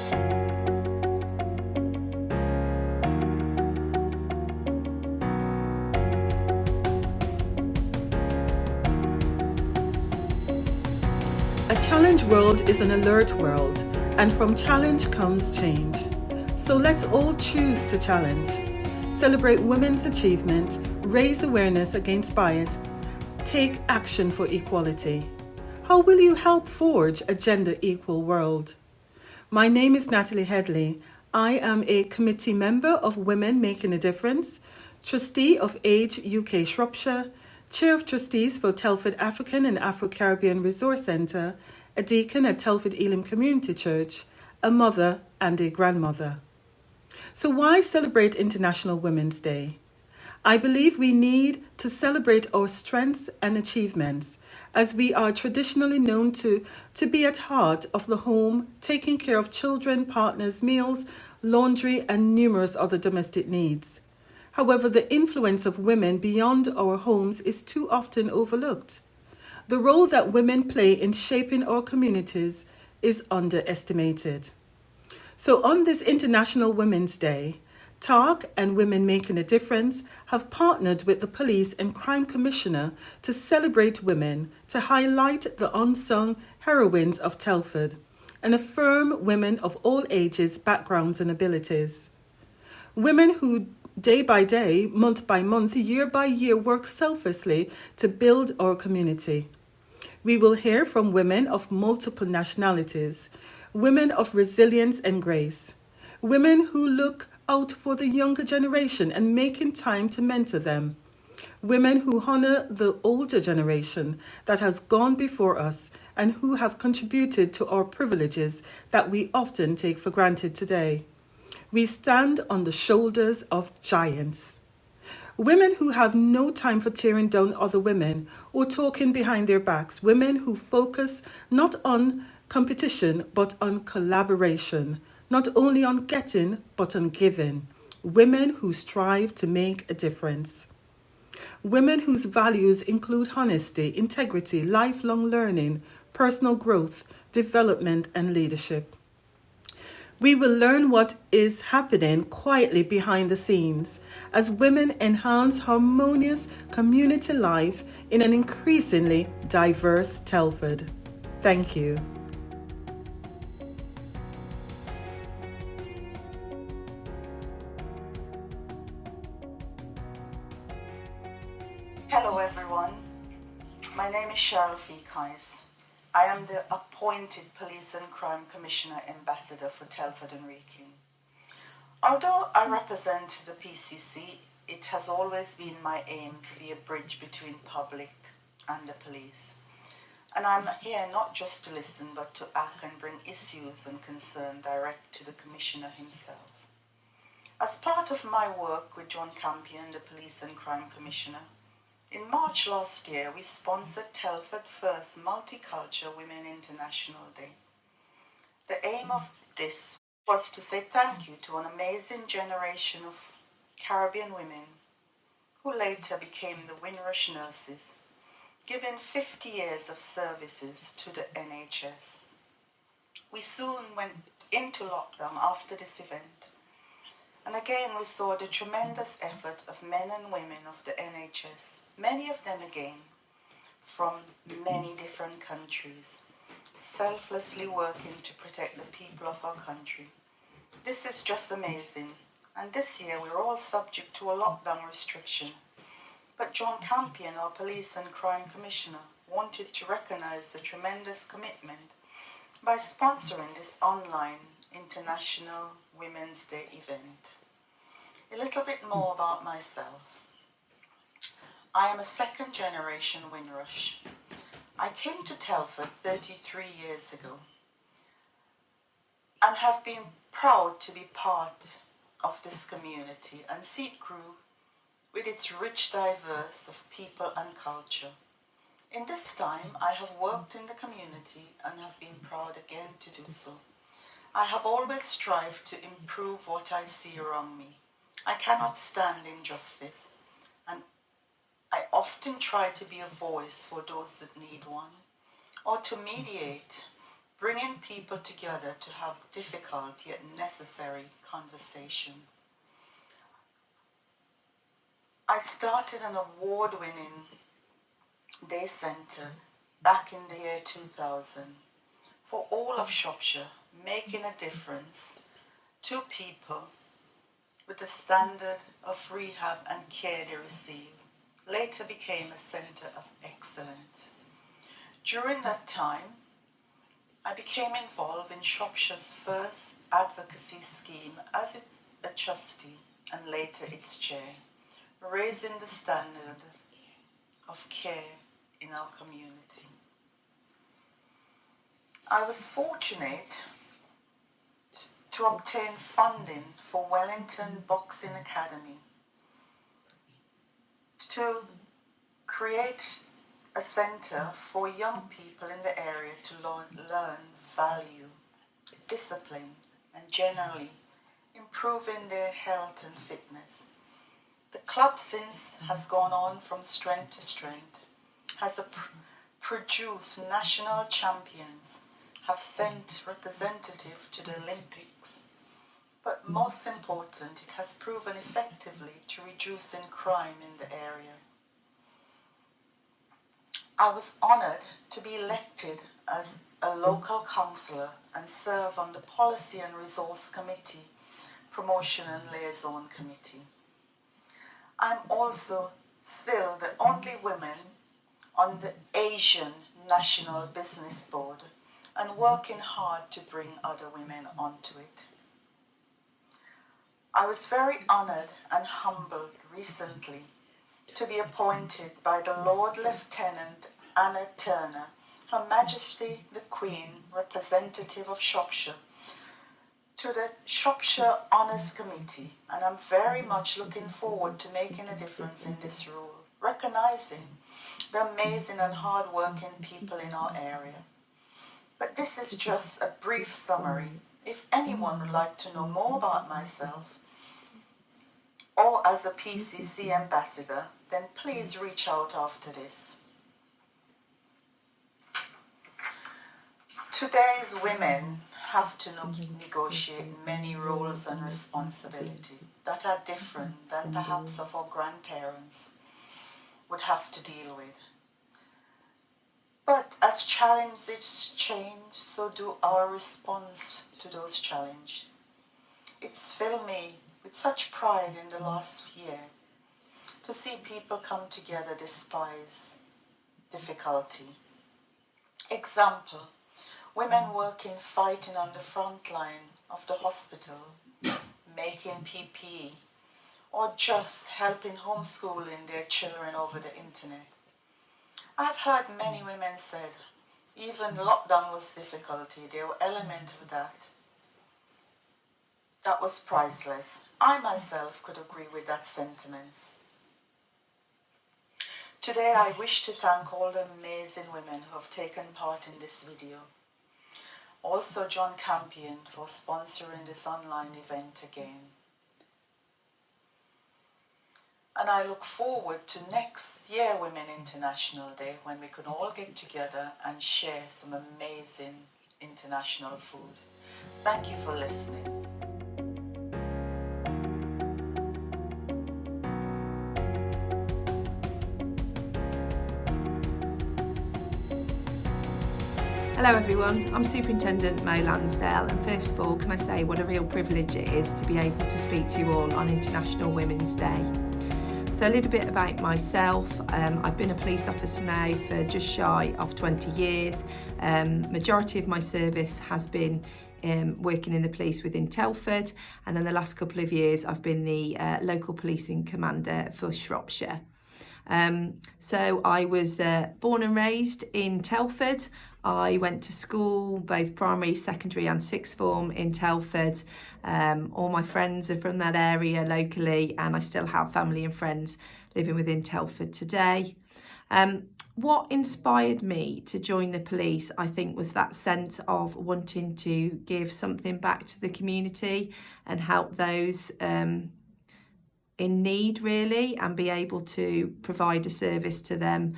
A challenge world is an alert world, and from challenge comes change. So let's all choose to challenge. Celebrate women's achievement, raise awareness against bias, take action for equality. How will you help forge a gender equal world? My name is Natalie Headley. I am a committee member of Women Making a Difference, trustee of Age UK Shropshire, Chair of Trustees for Telford African and Afro-Caribbean Resource Centre, a deacon at Telford Elim Community Church, a mother and a grandmother. So why celebrate International Women's Day? I believe we need to celebrate our strengths and achievements, as we are traditionally known to be at heart of the home, taking care of children, partners, meals, laundry, and numerous other domestic needs. However, the influence of women beyond our homes is too often overlooked. The role that women play in shaping our communities is underestimated. So on this International Women's Day, TAARC and Women Making a Difference have partnered with the Police and Crime Commissioner to celebrate women, to highlight the unsung heroines of Telford, and affirm women of all ages, backgrounds, and abilities. Women who day by day, month by month, year by year, work selflessly to build our community. We will hear from women of multiple nationalities, women of resilience and grace, women who look out for the younger generation and making time to mentor them, women who honor the older generation that has gone before us and who have contributed to our privileges that we often take for granted today. We stand on the shoulders of giants. Women who have no time for tearing down other women or talking behind their backs. Women who focus not on competition but on collaboration. Not only on getting but on giving. Women who strive to make a difference. Women whose values include honesty, integrity, lifelong learning, personal growth, development, and leadership. We will learn what is happening quietly behind the scenes as women enhance harmonious community life in an increasingly diverse Telford. Thank you. Hello everyone, my name is Cheryl Fikais. I am the appointed Police and Crime Commissioner Ambassador for Telford and Wrekin. Although I represent the PCC, it has always been my aim to be a bridge between public and the police. And I'm here not just to listen but to act and bring issues and concern direct to the Commissioner himself. As part of my work with John Campion, the Police and Crime Commissioner, in March last year, we sponsored Telford's first Multicultural Women International Day. The aim of this was to say thank you to an amazing generation of Caribbean women who later became the Windrush nurses, giving 50 years of services to the NHS. We soon went into lockdown after this event. And again, we saw the tremendous effort of men and women of the NHS, many of them again from many different countries, selflessly working to protect the people of our country. This is just amazing. And this year, we're all subject to a lockdown restriction. But John Campion, our Police and Crime Commissioner, wanted to recognize the tremendous commitment by sponsoring this online International Women's Day event. A little bit more about myself. I am a second-generation Windrush. I came to Telford 33 years ago and have been proud to be part of this community and see it grew with its rich diverse of people and culture. In this time, I have worked in the community and have been proud again to do so. I have always strived to improve what I see around me. I cannot stand injustice, and I often try to be a voice for those that need one, or to mediate bringing people together to have difficult yet necessary conversation. I started an award-winning day centre back in the year 2000 for all of Shropshire, making a difference to people with the standard of rehab and care they receive. Later became a centre of excellence. During that time, I became involved in Shropshire's first advocacy scheme as a trustee and later its chair, raising the standard of care in our community. I was fortunate to obtain funding for Wellington Boxing Academy to create a centre for young people in the area to learn value, discipline, and generally improving their health and fitness. The club since has gone on from strength to strength, has produced national champions, have sent representatives to the Olympics. But most important, it has proven effectively to reducing crime in the area. I was honoured to be elected as a local councillor and serve on the Policy and Resource Committee, Promotion and Liaison Committee. I'm also still the only woman on the Asian National Business Board and working hard to bring other women onto it. I was very honoured and humbled recently to be appointed by the Lord Lieutenant Anna Turner, Her Majesty the Queen, representative of Shropshire, to the Shropshire Honours Committee, and I'm very much looking forward to making a difference in this role, recognising the amazing and hard-working people in our area. But this is just a brief summary. If anyone would like to know more about myself, or as a PCC ambassador, then please reach out after this. Today's women have to negotiate many roles and responsibilities that are different than perhaps of our grandparents would have to deal with. But as challenges change, so do our response to those challenges. It's filled me with such pride in the last year to see people come together despite difficulty. Example, women working, fighting on the front line of the hospital, making PPE, or just helping homeschooling their children over the internet. I've heard many women said, even lockdown was difficulty, there were elements of that. That was priceless. I myself could agree with that sentiment. Today I wish to thank all the amazing women who have taken part in this video. Also John Campion for sponsoring this online event again. And I look forward to next year Women International Day when we can all get together and share some amazing international food. Thank you for listening. Hello everyone, I'm Superintendent Mai Lansdale, and first of all can I say what a real privilege it is to be able to speak to you all on International Women's Day. So a little bit about myself. I've been a police officer now for just shy of 20 years. Majority of my service has been working in the police within Telford, and then the last couple of years I've been the local policing commander for Shropshire. So I was born and raised in Telford. I went to school, both primary, secondary and sixth form in Telford. All my friends are from that area locally, and I still have family and friends living within Telford today. What inspired me to join the police, I think, was that sense of wanting to give something back to the community and help those in need, really, and be able to provide a service to them.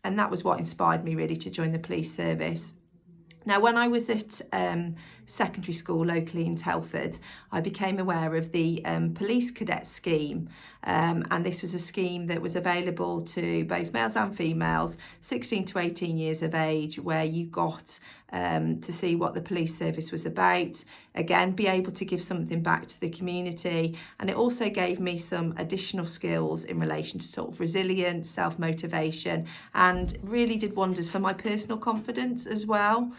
And that was what inspired me really to join the police service. Now, when I was at secondary school locally in Telford, I became aware of the police cadet scheme, and this was a scheme that was available to both males and females, 16 to 18 years of age, where you got to see what the police service was about, again, be able to give something back to the community, and it also gave me some additional skills in relation to sort of resilience, self-motivation, and really did wonders for my personal confidence as well.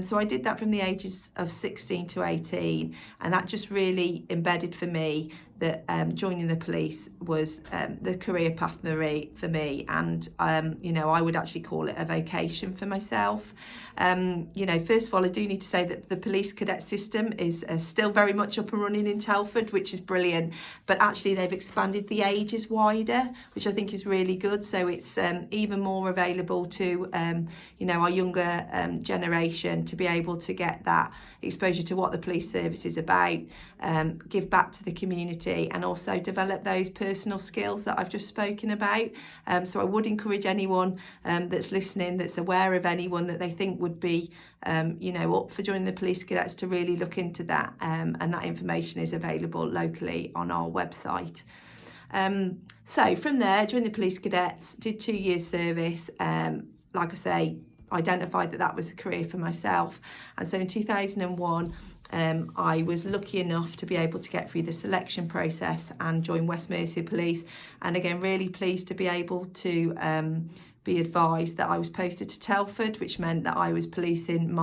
So I did that from the ages of 16 to 18, and that just really embedded for me that joining the police was the career path for me, and I would actually call it a vocation for myself. First of all, I do need to say that the police cadet system is still very much up and running in Telford, which is brilliant, but actually they've expanded the ages wider, which I think is really good, so it's even more available to our younger generation to be able to get that exposure to what the police service is about, give back to the community, and also develop those personal skills that I've just spoken about. So I would encourage anyone that's listening, that's aware of anyone that they think would be up for joining the police cadets, to really look into that, and that information is available locally on our website. So from there, joined the police cadets, did 2 years service, like I say, identified that was a career for myself, and so in 2001 I was lucky enough to be able to get through the selection process and join West Mercia Police, and again really pleased to be able to be advised that I was posted to Telford, which meant that I was policing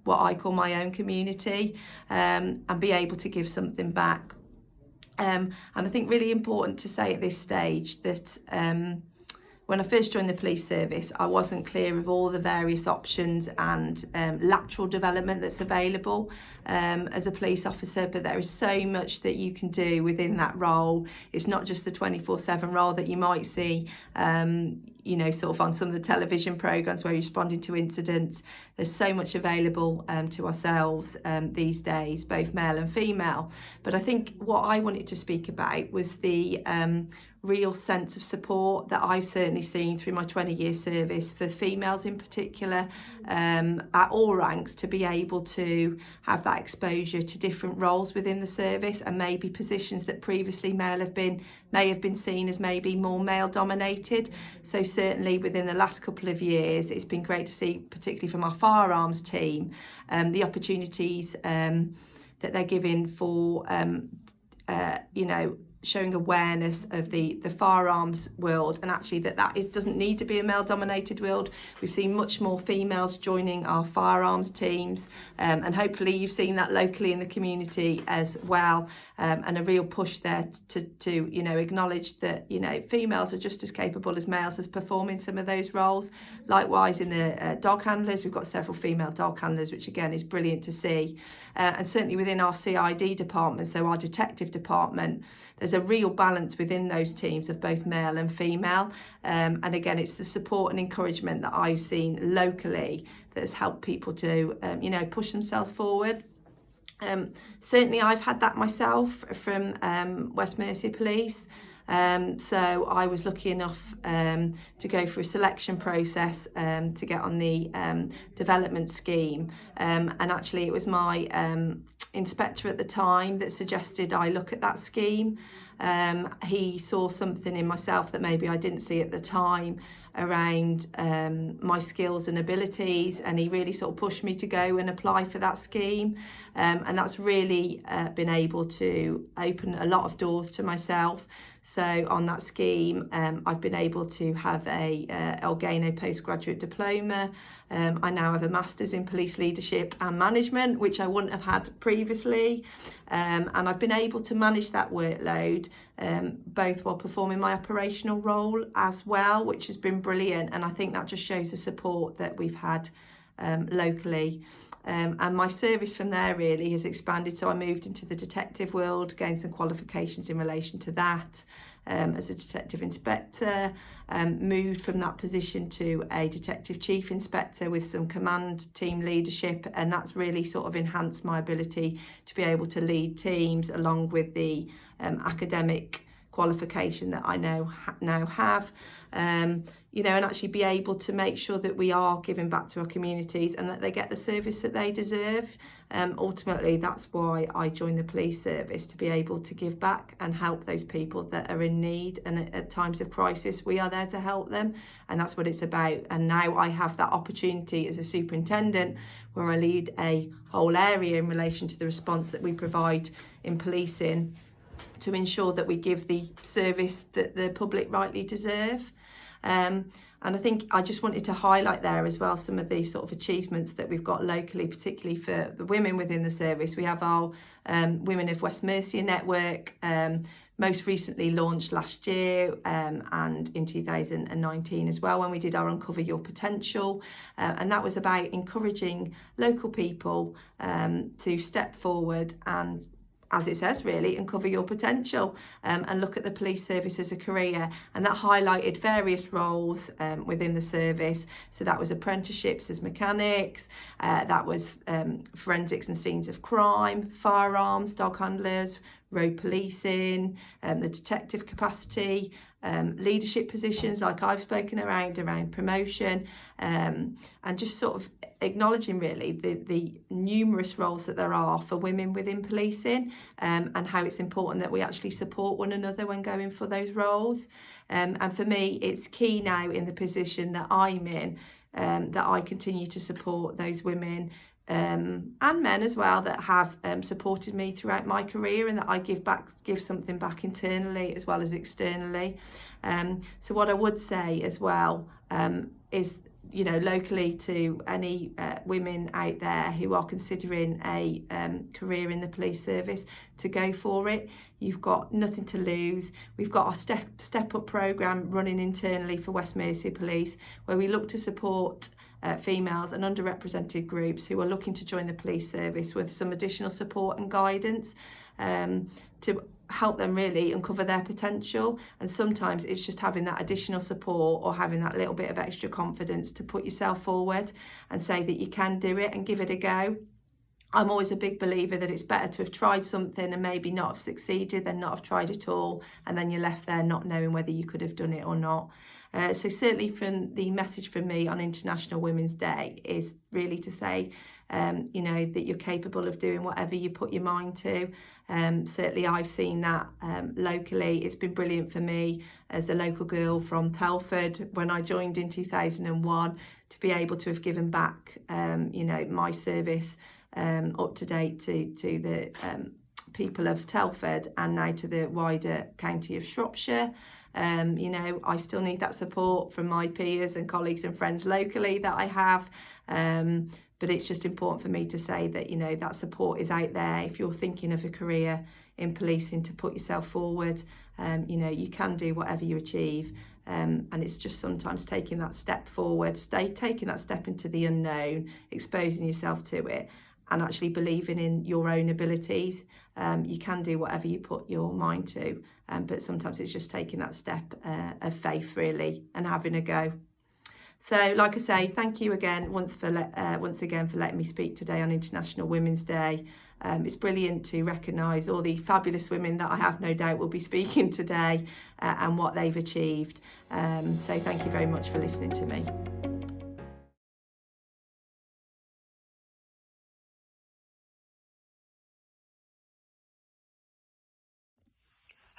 what I call my own community, and be able to give something back. And I think really important to say at this stage that when I first joined the police service, I wasn't clear of all the various options and lateral development that's available as a police officer, but there is so much that you can do within that role. It's not just the 24/7 role that you might see sort of on some of the television programmes where you're responding to incidents. There's so much available to ourselves these days, both male and female. But I think what I wanted to speak about was the real sense of support that I've certainly seen through my 20-year service for females in particular, at all ranks, to be able to have that exposure to different roles within the service, and maybe positions that previously may have been seen as maybe more male dominated. So certainly within the last couple of years, it's been great to see, particularly from our firearms team, the opportunities that they're giving for showing awareness of the firearms world, and actually that it doesn't need to be a male dominated world. We've seen much more females joining our firearms teams, and hopefully you've seen that locally in the community as well, and a real push there to acknowledge that females are just as capable as males as performing some of those roles. Likewise in the dog handlers, we've got several female dog handlers, which again is brilliant to see, and certainly within our CID department, so our detective department, there's a real balance within those teams of both male and female, and again it's the support and encouragement that I've seen locally that has helped people to push themselves forward. Certainly I've had that myself from West Mercia Police. So I was lucky enough to go through a selection process to get on the development scheme, and actually it was my inspector at the time that suggested I look at that scheme. He saw something in myself that maybe I didn't see at the time around my skills and abilities, and he really sort of pushed me to go and apply for that scheme, and that's really been able to open a lot of doors to myself. So on that scheme, I've been able to have I'll gain a postgraduate diploma. I now have a master's in police leadership and management, which I wouldn't have had previously, and I've been able to manage that workload both while performing my operational role as well, which has been brilliant, and I think that just shows the support that we've had locally. And my service from there really has expanded. So I moved into the detective world, gained some qualifications in relation to that as a detective inspector, moved from that position to a detective chief inspector with some command team leadership, and that's really sort of enhanced my ability to be able to lead teams along with the academic qualification that I now have, you know, and actually be able to make sure that we are giving back to our communities and that they get the service that they deserve. Ultimately, that's why I joined the police service, to be able to give back and help those people that are in need, and at times of crisis we are there to help them, and that's what it's about. And now I have that opportunity as a superintendent, where I lead a whole area in relation to the response that we provide in policing, to ensure that we give the service that the public rightly deserve. And I think I just wanted to highlight there as well some of the sort of achievements that we've got locally, particularly for the women within the service. We have our Women of West Mercia network, most recently launched last year, and in 2019 as well, when we did our Uncover Your Potential, and that was about encouraging local people to step forward and, as it says, really, uncover your potential, and look at the police service as a career. And that highlighted various roles within the service. So that was apprenticeships as mechanics, that was forensics and scenes of crime, firearms, dog handlers, road policing, the detective capacity, leadership positions like I've spoken around promotion, and just sort of acknowledging really the numerous roles that there are for women within policing, and how it's important that we actually support one another when going for those roles. And for me, it's key now in the position that I'm in, that I continue to support those women and men as well that have supported me throughout my career, and that I give something back internally as well as externally. So what I would say as well is, you know, locally, to any women out there who are considering a career in the police service, to go for it. You've got nothing to lose. We've got our step up programme running internally for West Mercia Police, where we look to support females and underrepresented groups who are looking to join the police service with some additional support and guidance, to help them really uncover their potential. And sometimes it's just having that additional support, or having that little bit of extra confidence to put yourself forward and say that you can do it and give it a go. I'm always a big believer that it's better to have tried something and maybe not have succeeded than not have tried at all, and then you're left there not knowing whether you could have done it or not. So certainly from the message from me on International Women's Day is really to say, you know, that you're capable of doing whatever you put your mind to. Certainly I've seen that locally. It's been brilliant for me as a local girl from Telford when I joined in 2001, to be able to have given back, you know, my service up to date to the people of Telford, and now to the wider county of Shropshire. You know, I still need that support from my peers and colleagues and friends locally that I have, but it's just important for me to say that, you know, that support is out there. If you're thinking of a career in policing, to put yourself forward, you know, you can do whatever you achieve, and it's just sometimes taking that step forward, taking that step into the unknown, exposing yourself to it, and actually believing in your own abilities. You can do whatever you put your mind to, but sometimes it's just taking that step of faith really, and having a go. So like I say, thank you again once again for letting me speak today on International Women's Day. It's brilliant to recognise all the fabulous women that I have no doubt will be speaking today, and what they've achieved. So thank you very much for listening to me.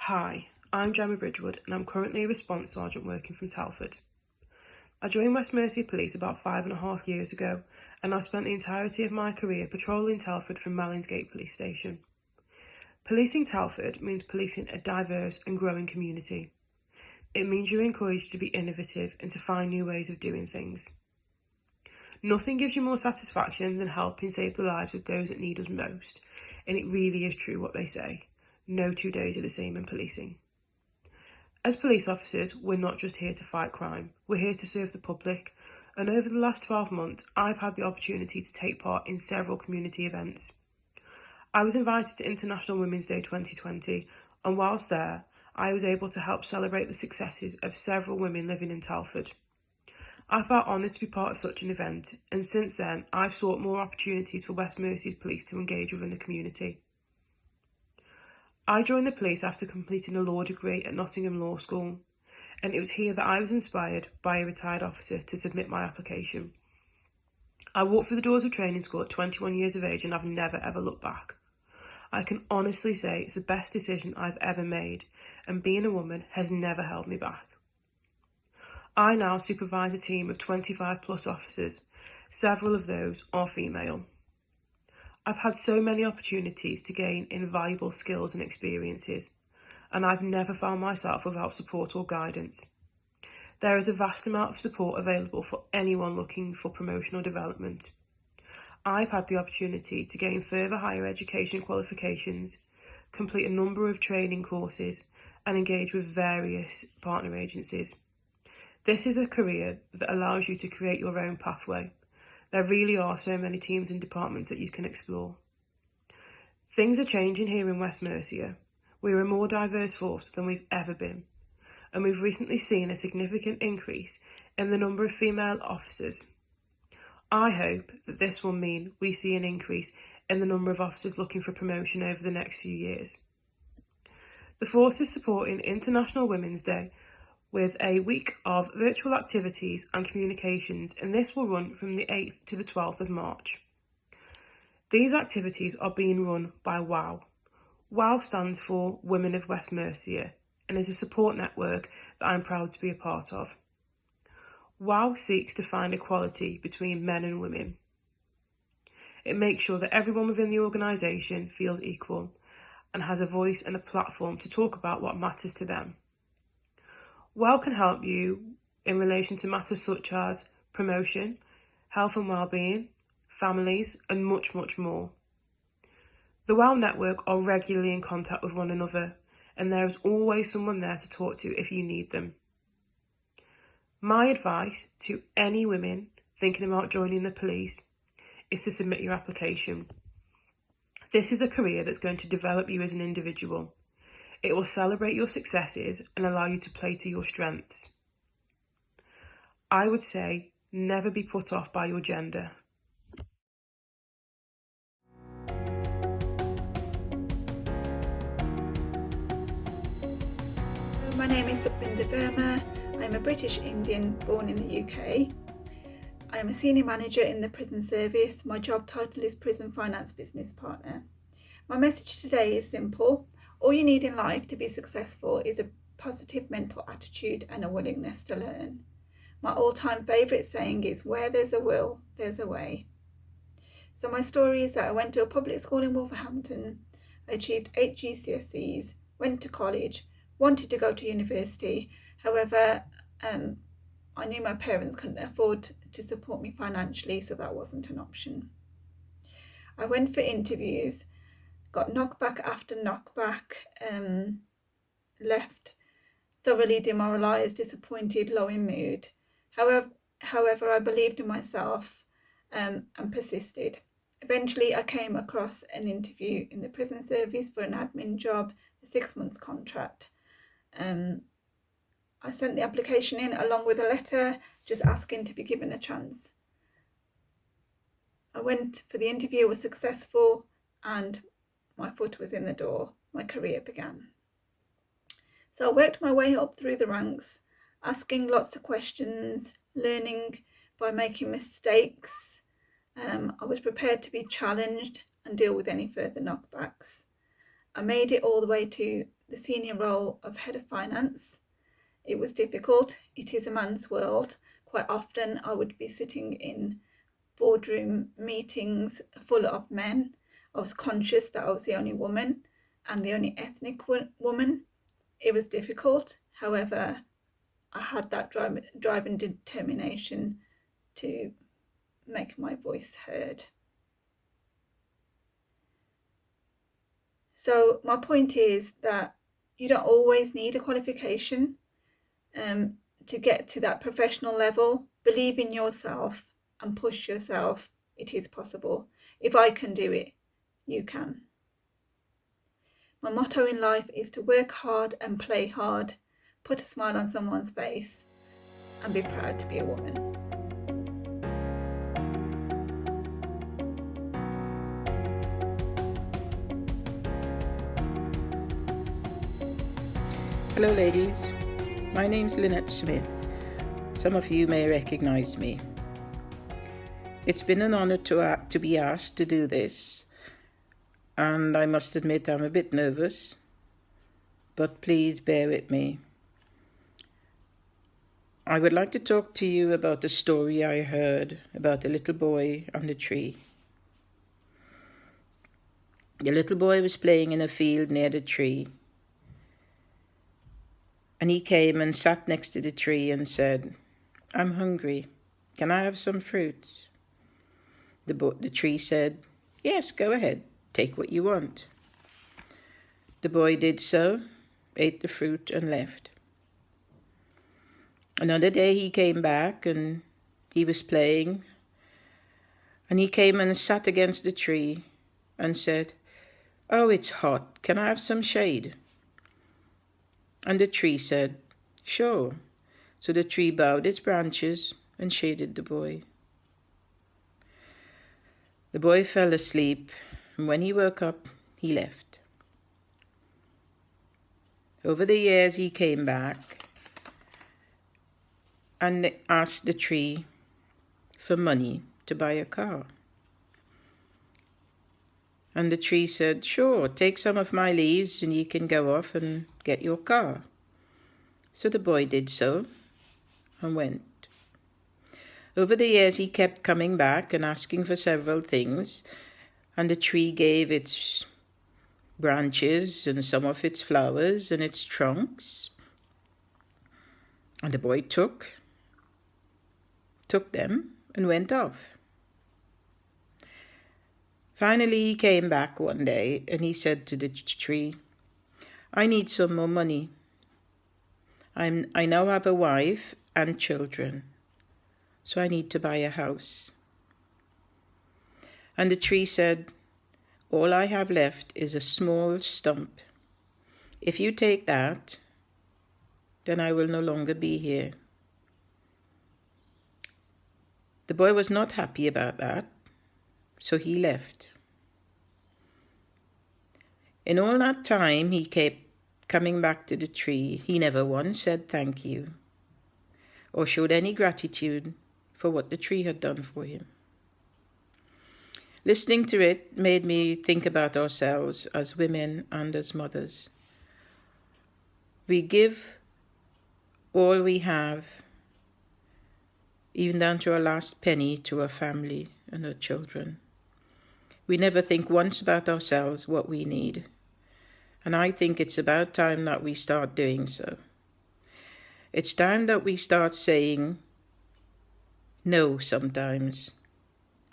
Hi, I'm Gemma Bridgewood, and I'm currently a response sergeant working from Telford. I joined West Mercia Police about 5.5 years ago, and I've spent the entirety of my career patrolling Telford from Mallinsgate Police Station. Policing Telford means policing a diverse and growing community. It means you're encouraged to be innovative and to find new ways of doing things. Nothing gives you more satisfaction than helping save the lives of those that need us most, and it really is true what they say. No 2 days are the same in policing. As police officers, we're not just here to fight crime, we're here to serve the public, and over the last 12 months, I've had the opportunity to take part in several community events. I was invited to International Women's Day 2020, and whilst there, I was able to help celebrate the successes of several women living in Telford. I felt honoured to be part of such an event, and since then, I've sought more opportunities for West Mercia Police to engage within the community. I joined the police after completing a law degree at Nottingham Law School, and it was here that I was inspired by a retired officer to submit my application. I walked through the doors of training school at 21 years of age and I've never ever looked back. I can honestly say it's the best decision I've ever made, and being a woman has never held me back. I now supervise a team of 25 plus officers. Several of those are female. I've had so many opportunities to gain invaluable skills and experiences, and I've never found myself without support or guidance. There is a vast amount of support available for anyone looking for promotional development. I've had the opportunity to gain further higher education qualifications, complete a number of training courses, and engage with various partner agencies. This is a career that allows you to create your own pathway. There really are so many teams and departments that you can explore. Things are changing here in West Mercia. We're a more diverse force than we've ever been, and we've recently seen a significant increase in the number of female officers. I hope that this will mean we see an increase in the number of officers looking for promotion over the next few years. The force is supporting International Women's Day with a week of virtual activities and communications, and this will run from the 8th to the 12th of March. These activities are being run by WOW. WOW stands for Women of West Mercia and is a support network that I'm proud to be a part of. WOW seeks to find equality between men and women. It makes sure that everyone within the organisation feels equal and has a voice and a platform to talk about what matters to them. WOW can help you in relation to matters such as promotion, health and well-being, families, and much, much more. The WOW network are regularly in contact with one another, and there is always someone there to talk to if you need them. My advice to any women thinking about joining the police is to submit your application. This is a career that's going to develop you as an individual. It will celebrate your successes and allow you to play to your strengths. I would say never be put off by your gender. My name is Supinda Verma. I'm a British Indian born in the UK. I am a senior manager in the prison service. My job title is Prison Finance Business Partner. My message today is simple. All you need in life to be successful is a positive mental attitude and a willingness to learn. My all-time favourite saying is, where there's a will, there's a way. So my story is that I went to a public school in Wolverhampton, I achieved 8 GCSEs, went to college, wanted to go to university. However, I knew my parents couldn't afford to support me financially, so that wasn't an option. I went for interviews, got knockback after knockback, left thoroughly demoralised, disappointed, low in mood. However, I believed in myself and persisted. Eventually, I came across an interview in the prison service for an admin job, a 6-month contract. I sent the application in along with a letter just asking to be given a chance. I went for the interview, was successful, and my foot was in the door. My career began. So I worked my way up through the ranks, asking lots of questions, learning by making mistakes. I was prepared to be challenged and deal with any further knockbacks. I made it all the way to the senior role of head of finance. It was difficult. It is a man's world. Quite often I would be sitting in boardroom meetings full of men. I was conscious that I was the only woman and the only ethnic woman. It was difficult. However, I had that drive and determination to make my voice heard. So my point is that you don't always need a qualification to get to that professional level. Believe in yourself and push yourself. It is possible. If I can do it, you can. My motto in life is to work hard and play hard, put a smile on someone's face, and be proud to be a woman. Hello ladies, my name's Lynette Smith. Some of you may recognize me. It's been an honor to be asked to do this, and I must admit I'm a bit nervous, but please bear with me. I would like to talk to you about a story I heard about a little boy on the tree. The little boy was playing in a field near the tree, and he came and sat next to the tree and said, "I'm hungry. Can I have some fruit?" The tree said, "Yes, go ahead. Take what you want." The boy did so, ate the fruit and left. Another day he came back and he was playing, and he came and sat against the tree and said, "Oh, it's hot. Can I have some shade?" And the tree said, "Sure." So the tree bowed its branches and shaded the boy. The boy fell asleep, and when he woke up, he left. Over the years, he came back and asked the tree for money to buy a car. And the tree said, "Sure, take some of my leaves and you can go off and get your car." So the boy did so and went. Over the years, he kept coming back and asking for several things, and the tree gave its branches and some of its flowers and its trunks. And the boy took them and went off. Finally, he came back one day and he said to the tree, "I need some more money. I now have a wife and children, so I need to buy a house." And the tree said, "All I have left is a small stump. If you take that, then I will no longer be here." The boy was not happy about that, so he left. In all that time, he kept coming back to the tree. He never once said thank you or showed any gratitude for what the tree had done for him. Listening to it made me think about ourselves as women and as mothers. We give all we have, even down to our last penny, to our family and our children. We never think once about ourselves, what we need. And I think it's about time that we start doing so. It's time that we start saying no sometimes.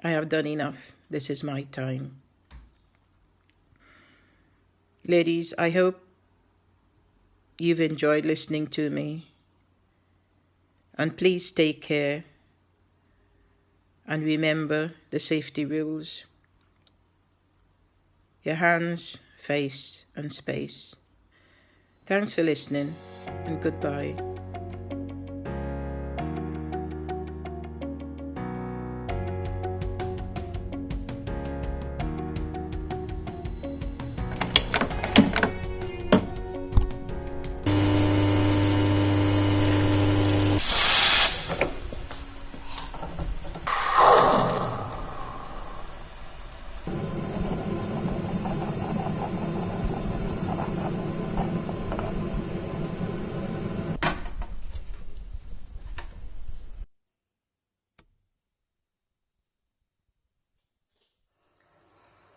I have done enough. This is my time. Ladies, I hope you've enjoyed listening to me. And please take care and remember the safety rules. Your hands, face, and space. Thanks for listening, and goodbye.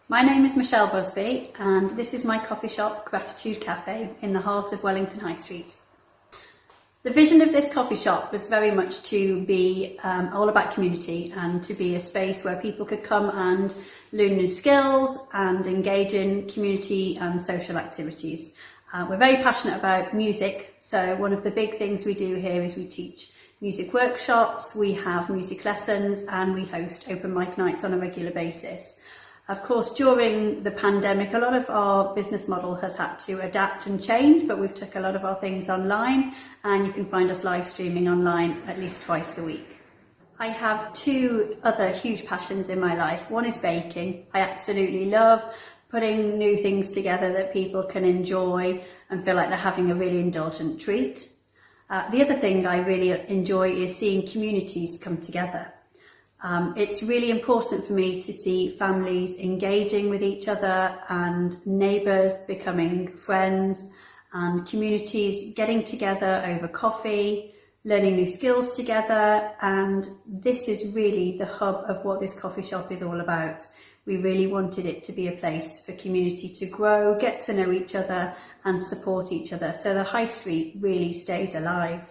My name is Michelle Busby and this is my coffee shop, Gratitude Cafe, in the heart of Wellington High Street. The vision of this coffee shop was very much to be all about community and to be a space where people could come and learn new skills and engage in community and social activities. We're very passionate about music, so one of the big things we do here is we teach music workshops, we have music lessons and we host open mic nights on a regular basis. Of course, during the pandemic, a lot of our business model has had to adapt and change, but we've took a lot of our things online and you can find us live streaming online at least twice a week. I have two other huge passions in my life. One is baking. I absolutely love putting new things together that people can enjoy and feel like they're having a really indulgent treat. The other thing I really enjoy is seeing communities come together. It's really important for me to see families engaging with each other and neighbours becoming friends and communities getting together over coffee, learning new skills together, and this is really the hub of what this coffee shop is all about. We really wanted it to be a place for community to grow, get to know each other and support each other, so the high street really stays alive.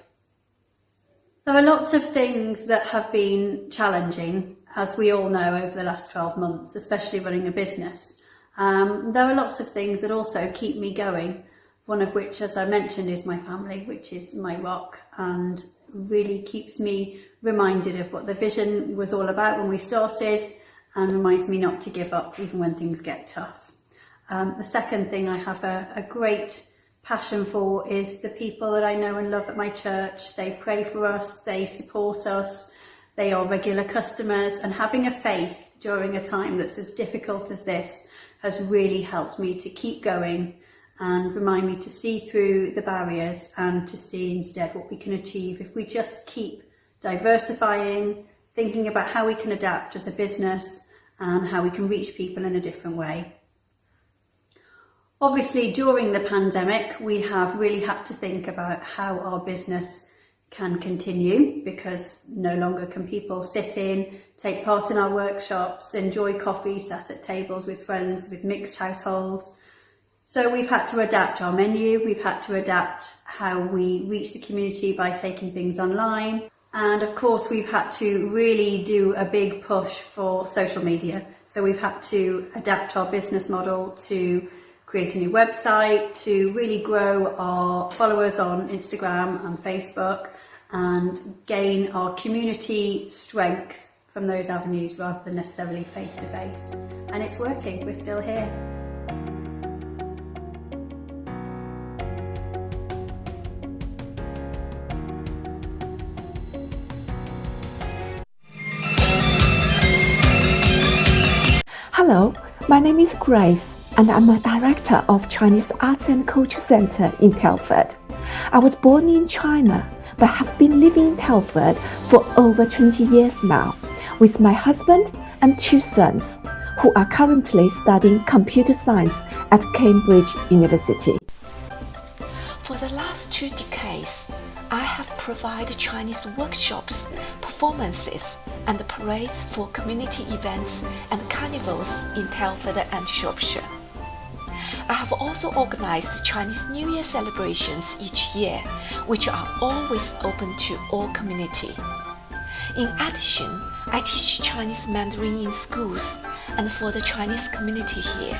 There are lots of things that have been challenging, as we all know, over the last 12 months, especially running a business. There are lots of things that also keep me going, one of which, as I mentioned, is my family, which is my rock and really keeps me reminded of what the vision was all about when we started and reminds me not to give up even when things get tough. The second thing I have a great passion for is the people that I know and love at my church. They pray for us, they support us, they are regular customers, and having a faith during a time that's as difficult as this has really helped me to keep going and remind me to see through the barriers and to see instead what we can achieve if we just keep diversifying, thinking about how we can adapt as a business and how we can reach people in a different way. Obviously, during the pandemic, we have really had to think about how our business can continue, because no longer can people sit in, take part in our workshops, enjoy coffee, sat at tables with friends with mixed households. So we've had to adapt our menu, we've had to adapt how we reach the community by taking things online. And of course, we've had to really do a big push for social media. So we've had to adapt our business model to create a new website, to really grow our followers on Instagram and Facebook and gain our community strength from those avenues rather than necessarily face to face. And it's working, we're still here. Hello, my name is Grace and I'm a director of Chinese Arts and Culture Center in Telford. I was born in China but have been living in Telford for over 20 years now with my husband and 2 sons who are currently studying computer science at Cambridge University. For the last 2 decades, I have provided Chinese workshops, performances, and parades for community events and carnivals in Telford and Shropshire. I have also organized Chinese New Year celebrations each year, which are always open to all community. In addition, I teach Chinese Mandarin in schools and for the Chinese community here.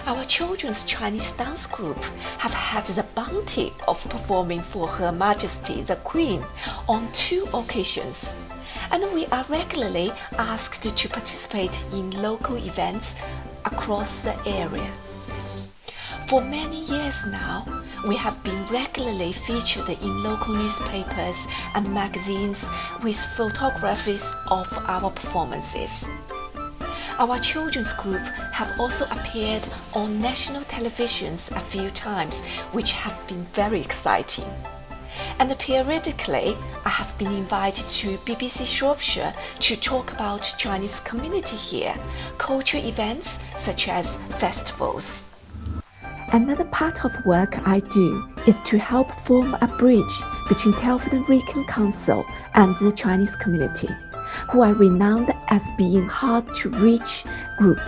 Our children's Chinese dance group have had the bounty of performing for Her Majesty the Queen on 2 occasions, and we are regularly asked to participate in local events across the area. For many years now, we have been regularly featured in local newspapers and magazines with photographies of our performances. Our children's group have also appeared on national televisions a few times, which have been very exciting. And periodically, I have been invited to BBC Shropshire to talk about Chinese community here, culture events such as festivals. Another part of work I do is to help form a bridge between Telford and Wrekin Council and the Chinese community, who are renowned as being hard to reach group.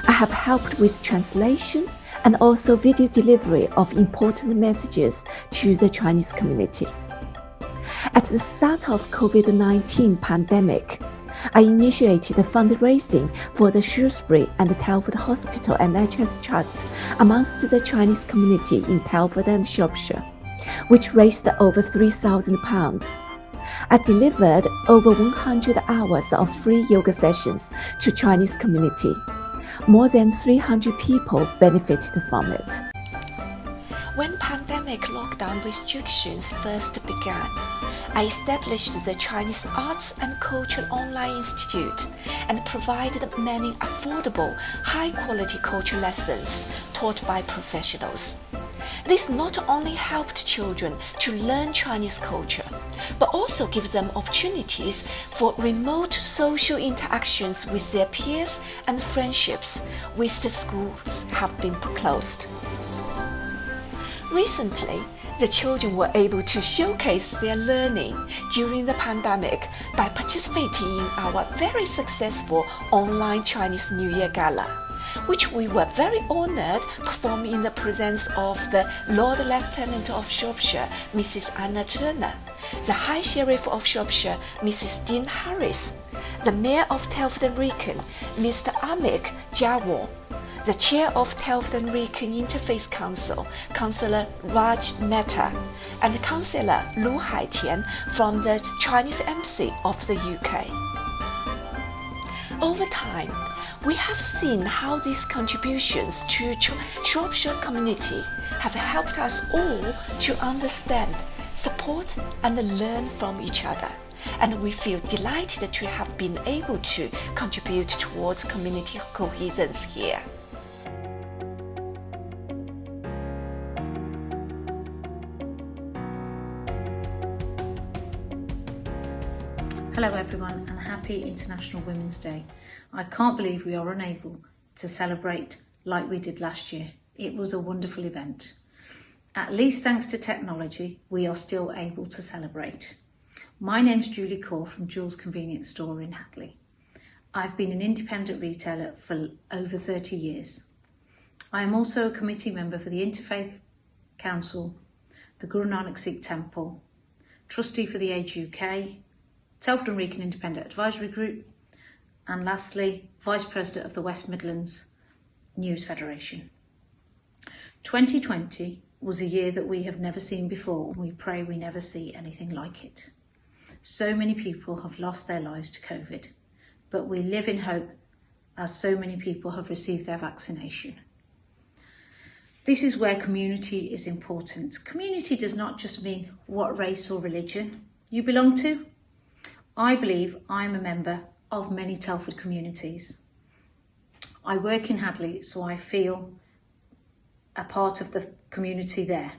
I have helped with translation and also video delivery of important messages to the Chinese community. At the start of COVID-19 pandemic, I initiated fundraising for the Shrewsbury and the Telford Hospital and NHS Trust amongst the Chinese community in Telford and Shropshire, which raised over £3,000. I delivered over 100 hours of free yoga sessions to Chinese community. More than 300 people benefited from it. When pandemic lockdown restrictions first began, I established the Chinese Arts and Culture Online Institute and provided many affordable, high-quality culture lessons taught by professionals. This not only helped children to learn Chinese culture, but also give them opportunities for remote social interactions with their peers and friendships, which the schools have been closed. Recently, the children were able to showcase their learning during the pandemic by participating in our very successful online Chinese New Year Gala, which we were very honoured performing in the presence of the Lord Lieutenant of Shropshire, Mrs. Anna Turner, the High Sheriff of Shropshire, Mrs. Dean Harris, the Mayor of Telford and Wrekin, Mr. Amit Jawar, the Chair of Telford and Wrekin Interfaith Council, Councillor Raj Mehta, and Councillor Lu Haitian from the Chinese Embassy of the UK. Over time, we have seen how these contributions to Shropshire community have helped us all to understand, support and learn from each other, and we feel delighted to have been able to contribute towards community cohesion here. Hello everyone, and happy International Women's Day. I can't believe we are unable to celebrate like we did last year. It was a wonderful event. At least thanks to technology, we are still able to celebrate. My name's Julie Core from Jules Convenience Store in Headley. I've been an independent retailer for over 30 years. I am also a committee member for the Interfaith Council, the Guru Nanak Sikh Temple, trustee for the Age UK, Telford and Wrekin Independent Advisory Group, and lastly, Vice President of the West Midlands News Federation. 2020 was a year that we have never seen before, and we pray we never see anything like it. So many people have lost their lives to COVID, but we live in hope as so many people have received their vaccination. This is where community is important. Community does not just mean what race or religion you belong to. I believe I'm a member of many Telford communities. I work in Headley, so I feel a part of the community there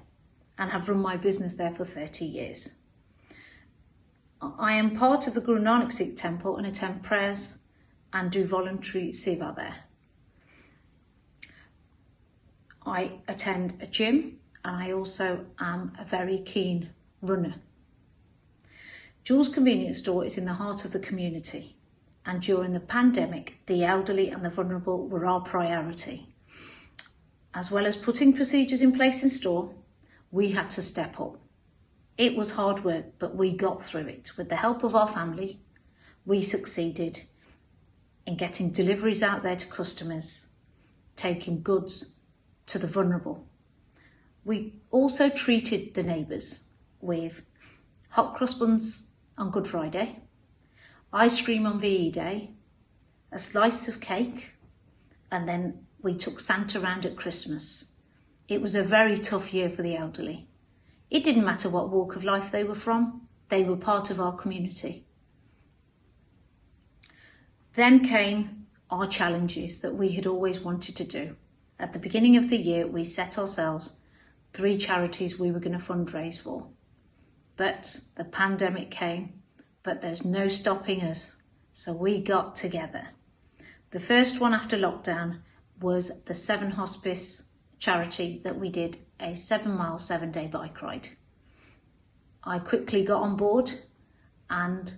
and have run my business there for 30 years. I am part of the Guru Nanak Sikh Temple and attend prayers and do voluntary seva there. I attend a gym and I also am a very keen runner. Jules Convenience Store is in the heart of the community, and during the pandemic, the elderly and the vulnerable were our priority. As well as putting procedures in place in store, we had to step up. It was hard work, but we got through it. With the help of our family, we succeeded in getting deliveries out there to customers, taking goods to the vulnerable. We also treated the neighbours with hot cross buns on Good Friday, ice cream on VE Day, a slice of cake, and then we took Santa round at Christmas. It was a very tough year for the elderly. It didn't matter what walk of life they were from, they were part of our community. Then came our challenges that we had always wanted to do. At the beginning of the year, we set ourselves 3 charities we were going to fundraise for. But the pandemic came, but there's no stopping us, so we got together. The first one after lockdown was the 7 Hospice charity that we did a 7-mile, 7-day bike ride. I quickly got on board, and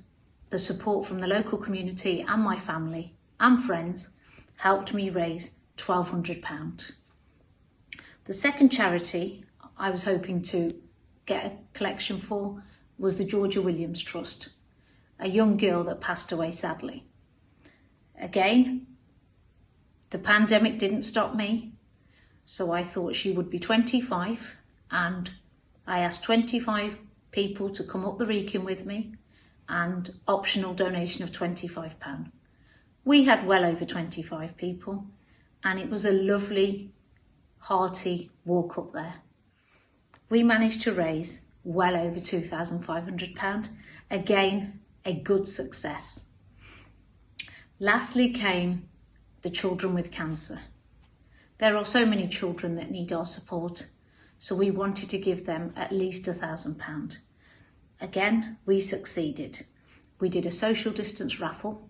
the support from the local community and my family and friends helped me raise £1,200. The second charity I was hoping to get a collection for was the Georgia Williams Trust, a young girl that passed away sadly. Again, the pandemic didn't stop me, so I thought she would be 25, and I asked 25 people to come up the Wrekin with me, and optional donation of £25. We had well over 25 people, and it was a lovely, hearty walk up there. We managed to raise well over £2,500. Again, a good success. Lastly came the children with cancer. There are so many children that need our support. so we wanted to give them at least £1,000. Again, we succeeded. We did a social distance raffle.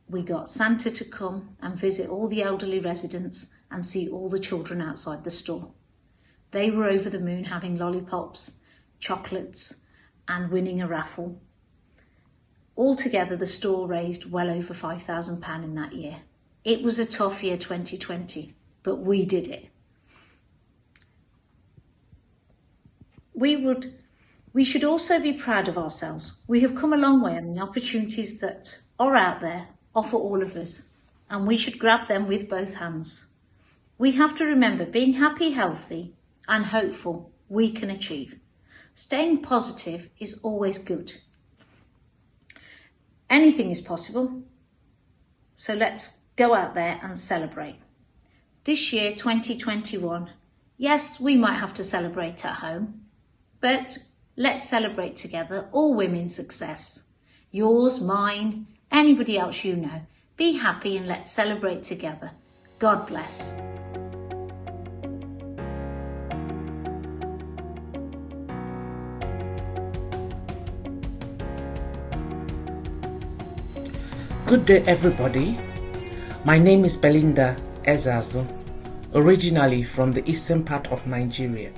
We got Santa to come and visit all the elderly residents and see all the children outside the store. They were over the moon having lollipops, chocolates, and winning a raffle. Altogether, the store raised well over £5,000 in that year. It was a tough year, 2020, but we did it. We should also be proud of ourselves. We have come a long way, and the opportunities that are out there offer all of us, and we should grab them with both hands. We have to remember, being happy, healthy, and hopeful, we can achieve. Staying positive is always good. Anything is possible, so let's go out there and celebrate. This year, 2021, yes, we might have to celebrate at home, but let's celebrate together all women's success. Yours, mine, anybody else you know. Be happy and let's celebrate together. God bless. Good day, everybody. My name is Belinda Ezazu, originally from the eastern part of Nigeria.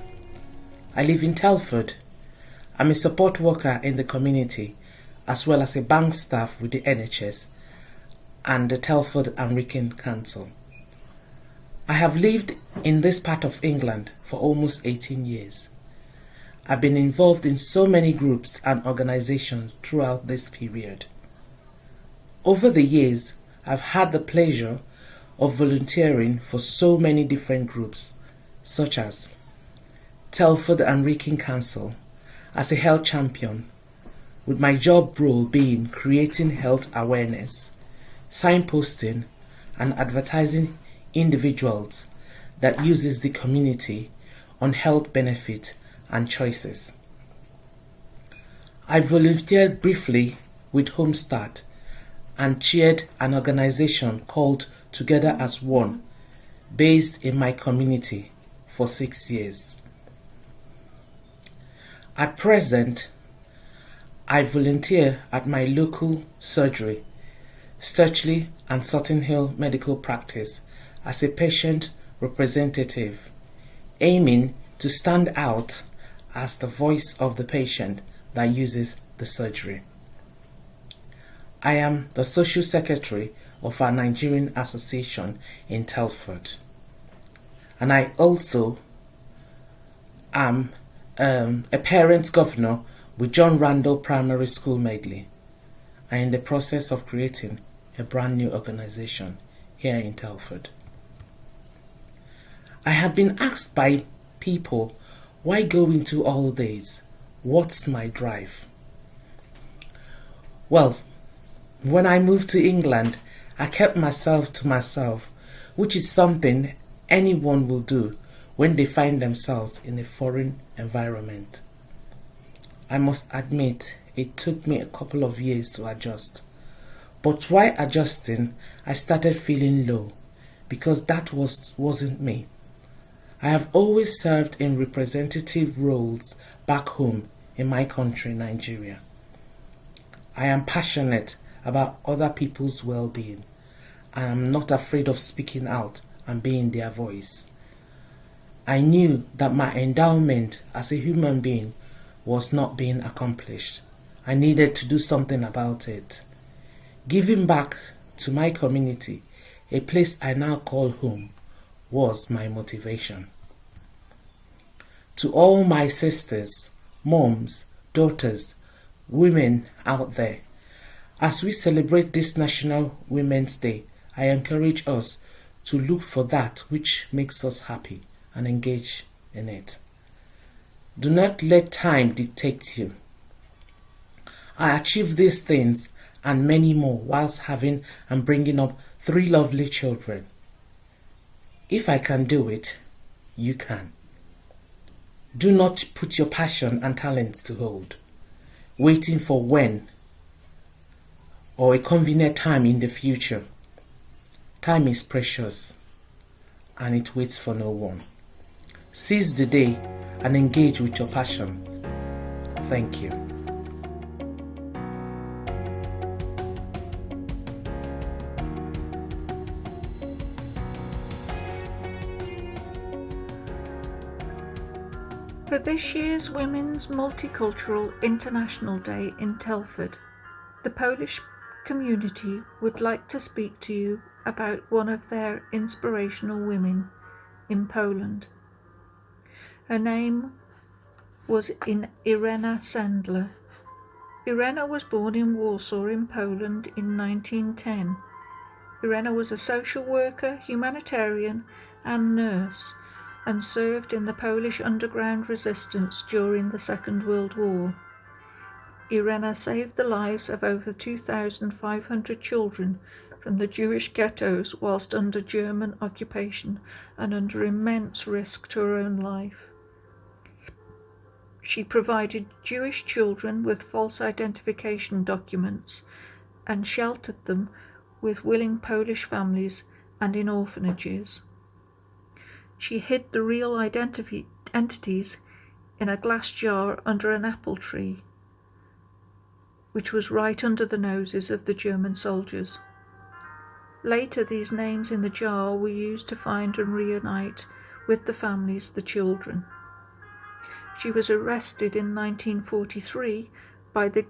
I live in Telford. I'm a support worker in the community, as well as a bank staff with the NHS and the Telford and Wrekin Council. I have lived in this part of England for almost 18 years. I've been involved in so many groups and organizations throughout this period. Over the years, I've had the pleasure of volunteering for so many different groups, such as Telford and Wrekin Council as a health champion, with my job role being creating health awareness, signposting and advertising individuals that uses the community on health benefit and choices. I volunteered briefly with Home Start and chaired an organization called Together as One, based in my community for 6 years. At present, I volunteer at my local surgery, Sturchley and Sutton Hill Medical Practice, as a patient representative, aiming to stand out as the voice of the patient that uses the surgery. I am the Social Secretary of our Nigerian Association in Telford. And I also am a Parents Governor with John Randall Primary School Medley. I am in the process of creating a brand new organization here in Telford. I have been asked by people, why go into all this? What's my drive? Well, when I moved to England, I kept myself to myself, which is something anyone will do when they find themselves in a foreign environment. I must admit, it took me a couple of years to adjust. But while adjusting, I started feeling low, because that wasn't me. I have always served in representative roles back home in my country, Nigeria. I am passionate about other people's well-being, and I'm not afraid of speaking out and being their voice. I knew that my endowment as a human being was not being accomplished. I needed to do something about it. Giving back to my community, a place I now call home, was my motivation. To all my sisters, moms, daughters, women out there, as we celebrate this National Women's Day, I encourage us to look for that which makes us happy and engage in it. Do not let time dictate you. I achieved these things and many more whilst having and bringing up 3 lovely children. If I can do it, you can. Do not put your passion and talents to hold, waiting for when or a convenient time in the future. Time is precious and it waits for no one. Seize the day and engage with your passion. Thank you. For this year's Women's Multicultural International Day in Telford, the Polish community would like to speak to you about one of their inspirational women in Poland. Her name was Irena Sandler. Irena was born in Warsaw in Poland in 1910. Irena was a social worker, humanitarian and nurse, and served in the Polish underground resistance during the Second World War. Irena saved the lives of over 2,500 children from the Jewish ghettos whilst under German occupation and under immense risk to her own life. She provided Jewish children with false identification documents and sheltered them with willing Polish families and in orphanages. She hid the real entities in a glass jar under an apple tree, which was right under the noses of the German soldiers. Later, these names in the jar were used to find and reunite with the families, the children. She was arrested in 1943 by the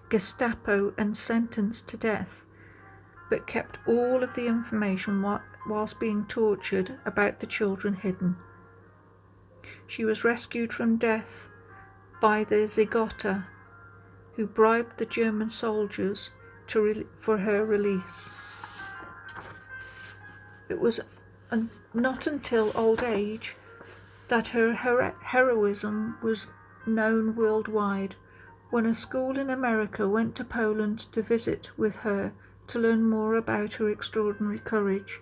Gestapo and sentenced to death, but kept all of the information whilst being tortured about the children hidden. She was rescued from death by the Zygota, who bribed the German soldiers for her release. It was not until old age that her heroism was known worldwide, when a school in America went to Poland to visit with her to learn more about her extraordinary courage.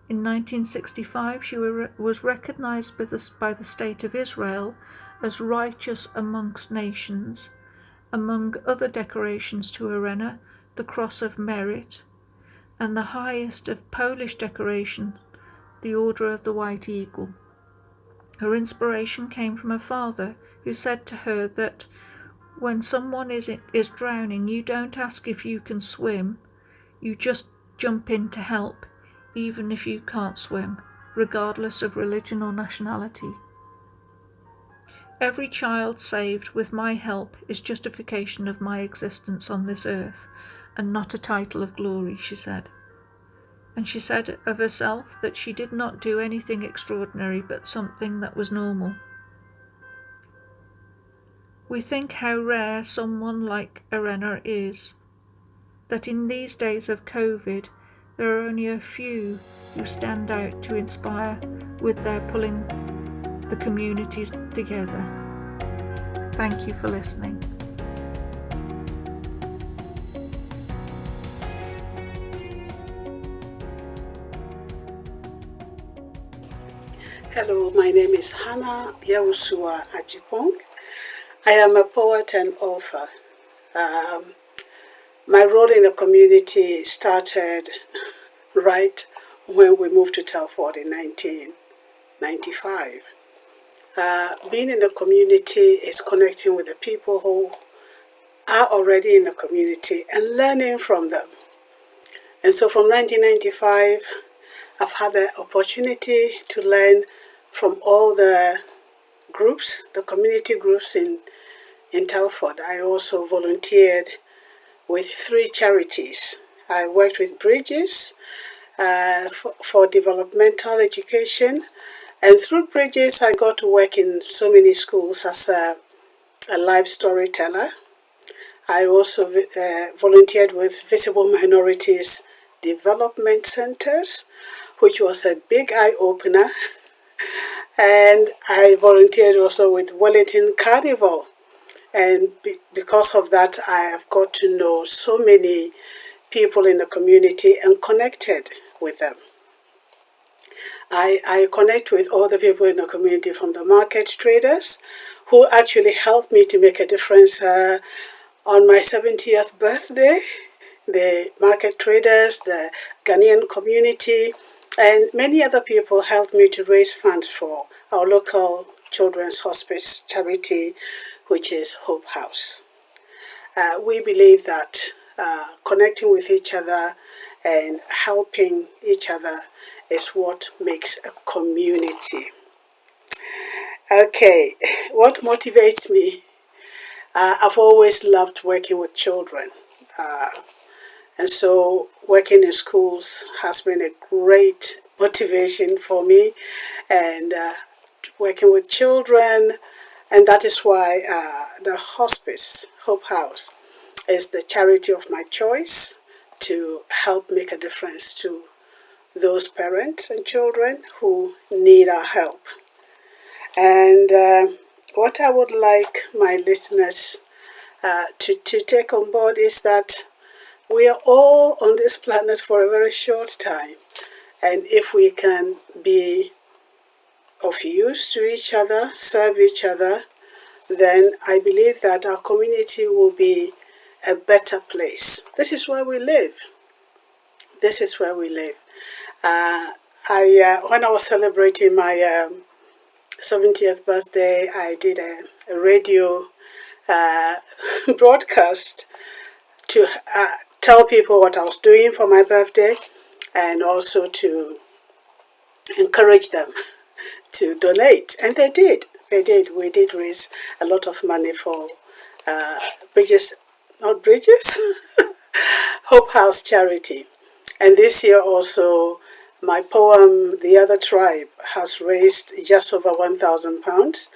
In 1965, she was recognized by the State of Israel as righteous amongst nations. Among other decorations to Irena, the Cross of Merit, and the highest of Polish decoration, the Order of the White Eagle. Her inspiration came from her father, who said to her that when someone is drowning, you don't ask if you can swim, you just jump in to help, even if you can't swim, regardless of religion or nationality. Every child saved with my help is justification of my existence on this earth, and not a title of glory, she said. And she said of herself that she did not do anything extraordinary, but something that was normal. We think how rare someone like Irena is, that in these days of COVID, there are only a few who stand out to inspire with their pulling the communities together. Thank you for listening. Hello, my name is Hannah Yawusua Ajipong. I am a poet and author. My role in the community started right when we moved to Telford in 1995. Being in the community is connecting with the people who are already in the community and learning from them. And so from 1995, I've had the opportunity to learn from all the groups, the community groups in Telford. I also volunteered with 3 charities. I worked with Bridges for developmental education, and through Bridges I got to work in so many schools as a live storyteller. I also volunteered with Visible Minorities Development Centers, which was a big eye-opener. And I volunteered also with Wellington Carnival. And because of that, I have got to know so many people in the community and connected with them. I connect with all the people in the community, from the market traders, who actually helped me to make a difference on my 70th birthday. The market traders, the Ghanaian community, and many other people helped me to raise funds for our local children's hospice charity, which is Hope House. We believe that connecting with each other and helping each other is what makes a community. Okay, what motivates me? I've always loved working with children. And so working in schools has been a great motivation for me, and working with children, and that is why the hospice, Hope House, is the charity of my choice to help make a difference to those parents and children who need our help. And what I would like my listeners to take on board is that we are all on this planet for a very short time. And if we can be of use to each other, serve each other, then I believe that our community will be a better place. This is where we live. This is where we live. When I was celebrating my 70th birthday, I did a radio broadcast to tell people what I was doing for my birthday, and also to encourage them to donate. And they did. We did raise a lot of money for Hope House charity. And this year also, my poem, The Other Tribe, has raised just over £1,000.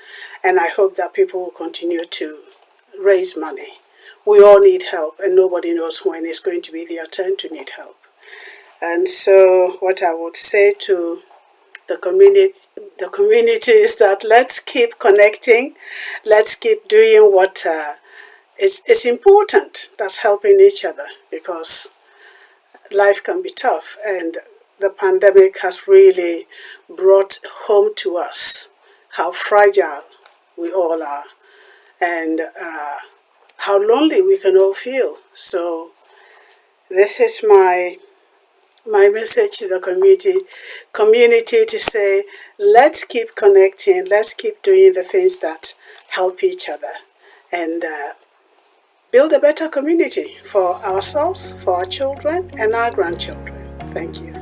And I hope that people will continue to raise money. We all need help, and nobody knows when it's going to be their turn to need help. And so what I would say to the community is that let's keep connecting. Let's keep doing what is important. That's helping each other, because life can be tough, and the pandemic has really brought home to us how fragile we all are, and how lonely we can all feel. So this is my message to the community to say, let's keep connecting, let's keep doing the things that help each other, and build a better community for ourselves, for our children and our grandchildren. Thank you.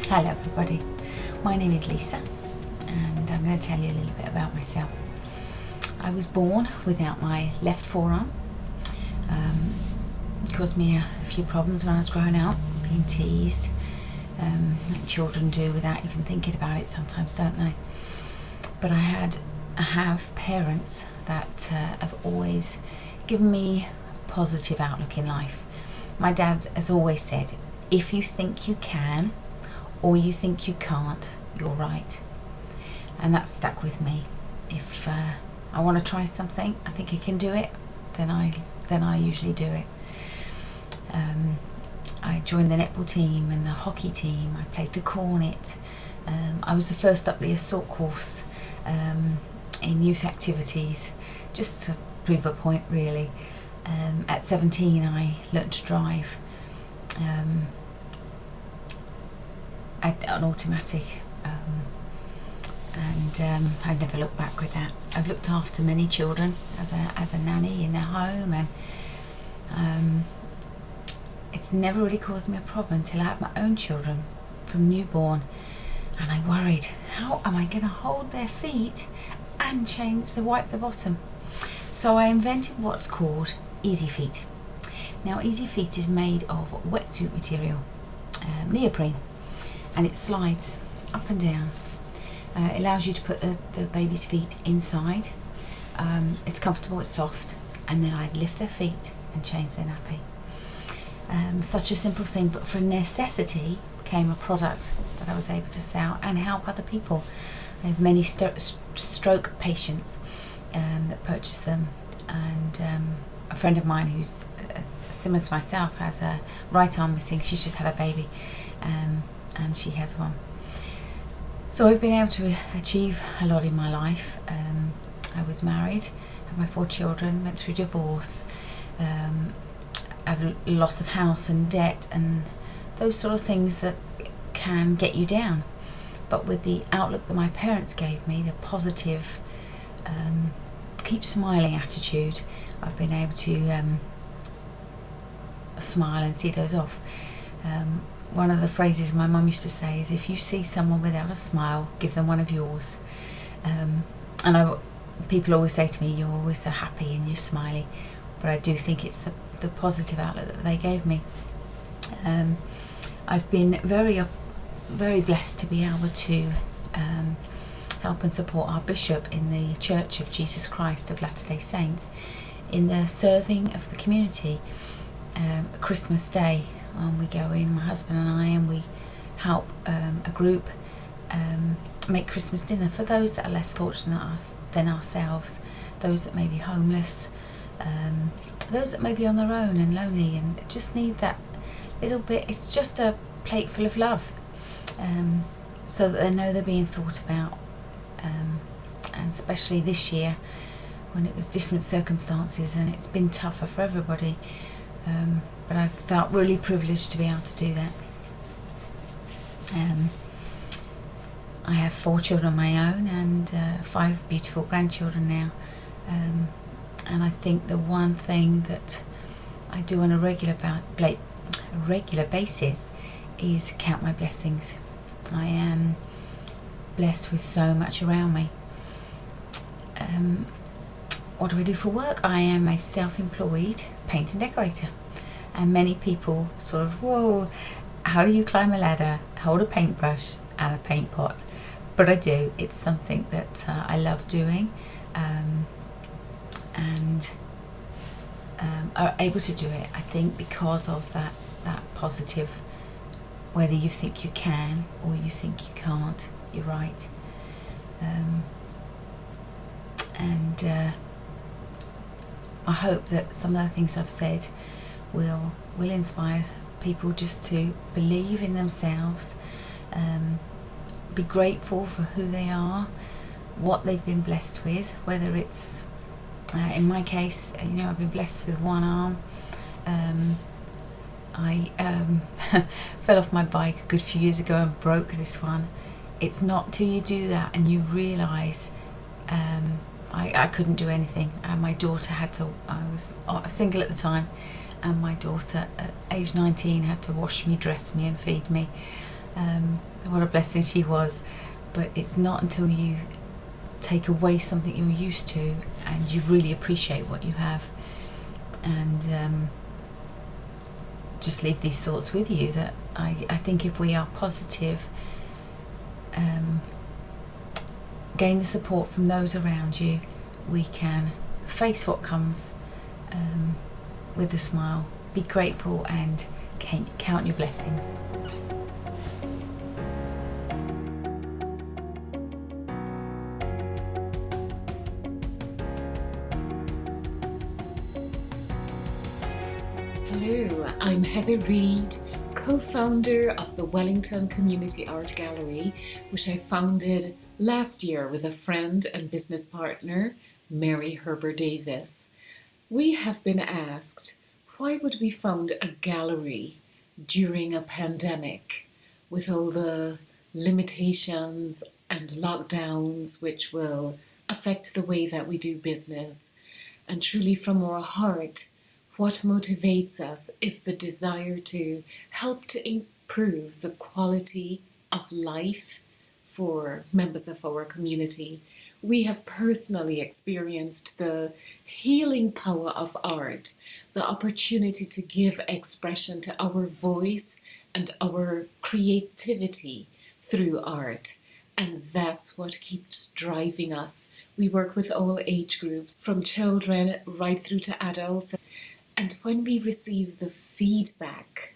Hello everybody, my name is Lisa, and I'm going to tell you a little bit about myself. I was born without my left forearm. It caused me a few problems when I was growing up, being teased, like children do without even thinking about it sometimes, don't they? But I have parents that have always given me a positive outlook in life. My dad has always said, if you think you can, or you think you can't, you're right. And that stuck with me. If I want to try something, I think I can do it, then I usually do it. I joined the netball team and the hockey team. I played the cornet. I was the first up the assault course in youth activities, just to prove a point really. At 17 I learnt to drive. An automatic, and I've never looked back with that. I've looked after many children as a nanny in their home, and it's never really caused me a problem until I had my own children from newborn, and I worried, how am I going to hold their feet and wipe the bottom? So I invented what's called Easy Feet. Now Easy Feet is made of wetsuit material, neoprene, and it slides up and down. It allows you to put the baby's feet inside. It's comfortable, it's soft, and then I'd lift their feet and change their nappy. Such a simple thing, but for necessity became a product that I was able to sell and help other people. I have many stroke patients that purchase them, and a friend of mine who's similar to myself has a right arm missing. She's just had a baby, and she has one. So I've been able to achieve a lot in my life. I was married, had my 4 children, went through divorce, have loss of house and debt and those sort of things that can get you down. But with the outlook that my parents gave me, the positive, keep smiling attitude, I've been able to smile and see those off. One of the phrases my mum used to say is, if you see someone without a smile, give them one of yours. People always say to me, you're always so happy and you're smiley, but I do think it's the positive outlet that they gave me. I've been very blessed to be able to help and support our bishop in the Church of Jesus Christ of Latter-day Saints in the serving of the community. Christmas Day, we go in, my husband and I, and we help a group make Christmas dinner for those that are less fortunate than ourselves, those that may be homeless, those that may be on their own and lonely and just need that little bit. It's just a plate full of love, so that they know they're being thought about, and especially this year when it was different circumstances and it's been tougher for everybody, but I felt really privileged to be able to do that. I have 4 children of my own and 5 beautiful grandchildren now, and I think the one thing that I do on a regular basis is count my blessings. I am blessed with so much around me. What do I do for work? I am a self-employed paint and decorator, and many people sort of, whoa, how do you climb a ladder, hold a paintbrush and a paint pot? But I do. It's something that I love doing, and are able to do it, I think, because of that positive, whether you think you can or you think you can't, you're right. I hope that some of the things I've said will inspire people just to believe in themselves, be grateful for who they are, what they've been blessed with, whether it's, in my case, I've been blessed with one arm. I fell off my bike a good few years ago and broke this one. It's not till you do that and you realise I couldn't do anything. My daughter I was single at the time, and my daughter at age 19 had to wash me, dress me and feed me. What a blessing she was. But it's not until you take away something you're used to and you really appreciate what you have, and just leave these thoughts with you, that I think if we are positive, gain the support from those around you, we can face what comes with a smile, be grateful and count your blessings. Hello, I'm Heather Reid, co-founder of the Wellington Community Art Gallery, which I founded last year with a friend and business partner, Mary Herber Davis. We have been asked, why would we found a gallery during a pandemic with all the limitations and lockdowns which will affect the way that we do business? And truly from our heart, what motivates us is the desire to help to improve the quality of life for members of our community. We have personally experienced the healing power of art, the opportunity to give expression to our voice and our creativity through art. And that's what keeps driving us. We work with all age groups, from children right through to adults. And when we receive the feedback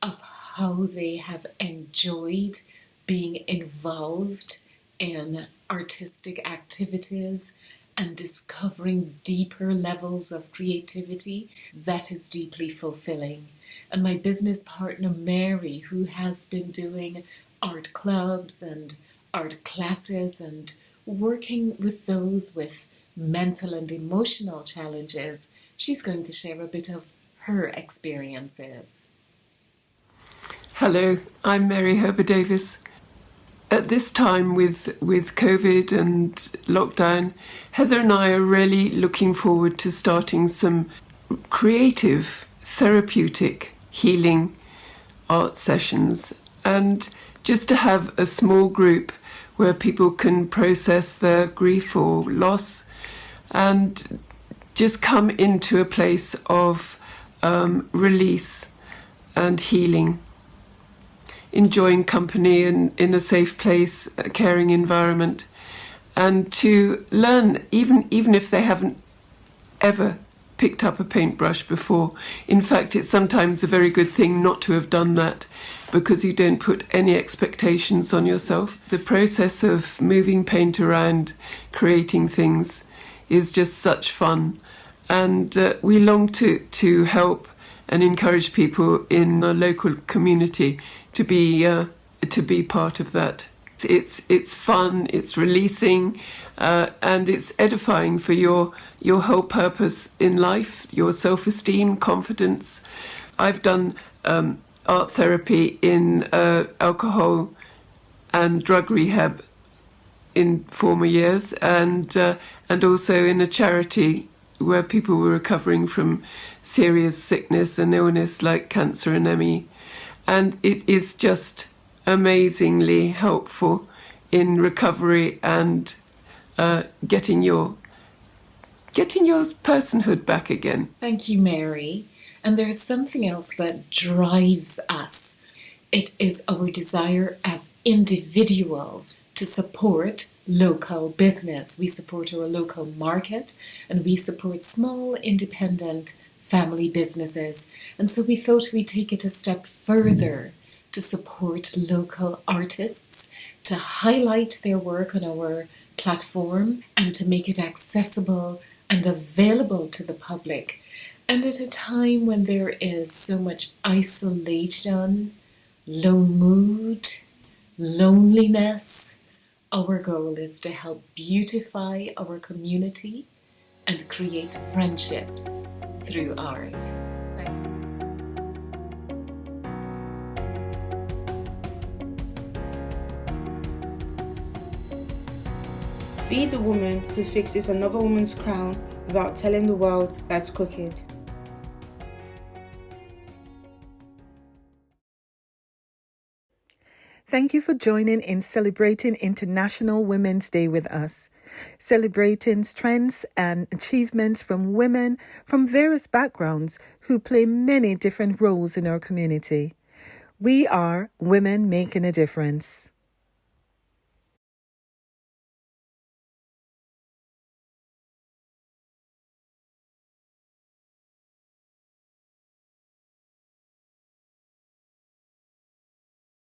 of how they have enjoyed being involved in artistic activities and discovering deeper levels of creativity, that is deeply fulfilling. And my business partner, Mary, who has been doing art clubs and art classes and working with those with mental and emotional challenges, she's going to share a bit of her experiences. Hello, I'm Mary Herbert Davis. At this time with COVID and lockdown, Heather and I are really looking forward to starting some creative, therapeutic, healing art sessions, and just to have a small group where people can process their grief or loss and just come into a place of release and healing, enjoying company and in a safe place, a caring environment, and to learn, even if they haven't ever picked up a paintbrush before. In fact, it's sometimes a very good thing not to have done that, because you don't put any expectations on yourself. The process of moving paint around, creating things, is just such fun. And we long to help and encourage people in our local community to be part of that. It's fun, it's releasing, and it's edifying for your whole purpose in life, your self-esteem, confidence. I've done art therapy in alcohol and drug rehab in former years, and also in a charity where people were recovering from serious sickness and illness like cancer and ME. And it is just amazingly helpful in recovery and getting your personhood back again. Thank you, Mary. And there's something else that drives us. It is our desire as individuals to support local business. We support our local market, and we support small independent family businesses. And so we thought we'd take it a step further to support local artists, to highlight their work on our platform, and to make it accessible and available to the public. And at a time when there is so much isolation, low mood, loneliness, our goal is to help beautify our community and create friendships through art. Be the woman who fixes another woman's crown without telling the world that's crooked. Thank you for joining in celebrating International Women's Day with us, celebrating strengths and achievements from women from various backgrounds who play many different roles in our community. We are Women Making a Difference.